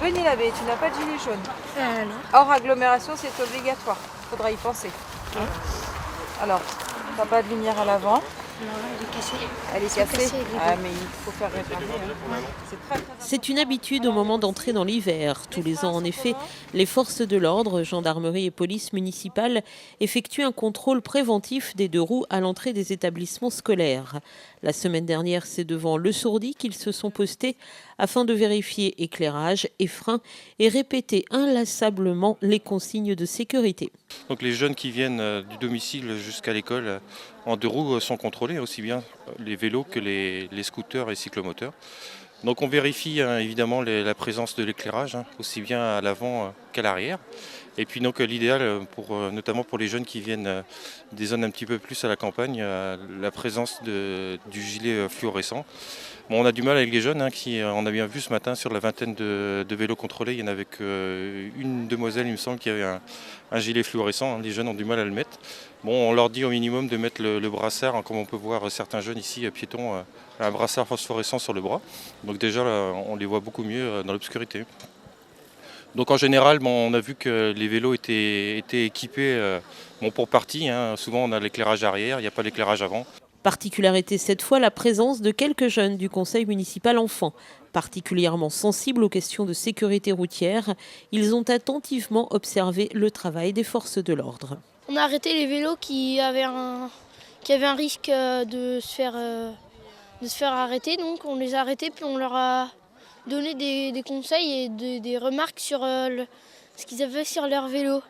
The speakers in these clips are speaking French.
Venez la baie, tu n'as pas de gilet jaune. Alors, Hors agglomération, c'est obligatoire. Faudra y penser. Alors, t'as pas de lumière à l'avant. non, elle est cassée. Elle est cassés, cassée. les Ah, deux. mais il faut faire réparer. C'est très important. C'est une habitude au moment d'entrer dans l'hiver. Tous les ans, en effet, les forces de l'ordre, gendarmerie et police municipale, effectuent un contrôle préventif des deux roues à l'entrée des établissements scolaires. La semaine dernière, c'est devant Le Sourdi qu'ils se sont postés afin de vérifier éclairage et frein et répéter inlassablement les consignes de sécurité. Donc les jeunes qui viennent du domicile jusqu'à l'école en deux roues sont contrôlés, aussi bien les vélos que les scooters et cyclomoteurs. Donc on vérifie évidemment la présence de l'éclairage, aussi bien à l'avant qu'à l'arrière. Et puis donc l'idéal, notamment pour les jeunes qui viennent des zones un petit peu plus à la campagne, la présence du gilet fluorescent. Bon, on a du mal avec les jeunes, on a bien vu ce matin sur la vingtaine de vélos contrôlés, il y en avait qu'une demoiselle, il me semble, qui avait un gilet fluorescent. Les jeunes ont du mal à le mettre. Bon, on leur dit au minimum de mettre le brassard, comme on peut voir certains jeunes ici, piétons, un brassard phosphorescent sur le bras. Donc déjà, là, on les voit beaucoup mieux dans l'obscurité. Donc en général, on a vu que les vélos étaient équipés pour partie. Souvent, on a l'éclairage arrière, il n'y a pas l'éclairage avant. Particularité cette fois, la présence de quelques jeunes du conseil municipal enfants. Particulièrement sensibles aux questions de sécurité routière, ils ont attentivement observé le travail des forces de l'ordre. On a arrêté les vélos qui avaient un risque de se faire arrêter. Donc on les a arrêtés puis on leur a donné des conseils et des remarques sur ce qu'ils avaient sur leur vélo.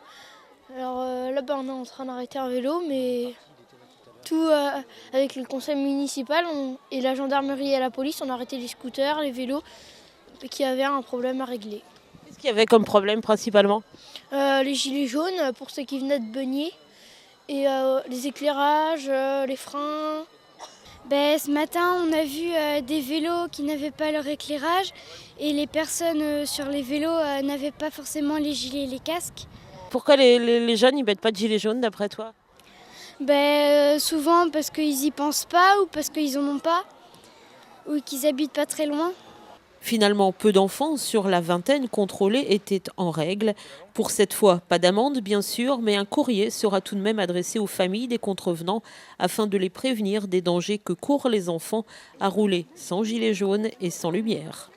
Alors là, on est en train d'arrêter un vélo, mais tout avec le conseil municipal et la gendarmerie et la police, on a arrêté les scooters, les vélos qui avaient un problème à régler. Qu'est-ce qu'il y avait comme problème principalement ? Les gilets jaunes pour ceux qui venaient de Beugnier et les éclairages, les freins. Ce matin, on a vu des vélos qui n'avaient pas leur éclairage et les personnes sur les vélos n'avaient pas forcément les gilets et les casques. Pourquoi les jeunes ne mettent pas de gilet jaune d'après toi ? Souvent parce qu'ils n'y pensent pas ou parce qu'ils n'en ont pas ou qu'ils habitent pas très loin. Finalement, peu d'enfants sur la vingtaine contrôlés étaient en règle. Pour cette fois, pas d'amende bien sûr, mais un courrier sera tout de même adressé aux familles des contrevenants afin de les prévenir des dangers que courent les enfants à rouler sans gilet jaune et sans lumière.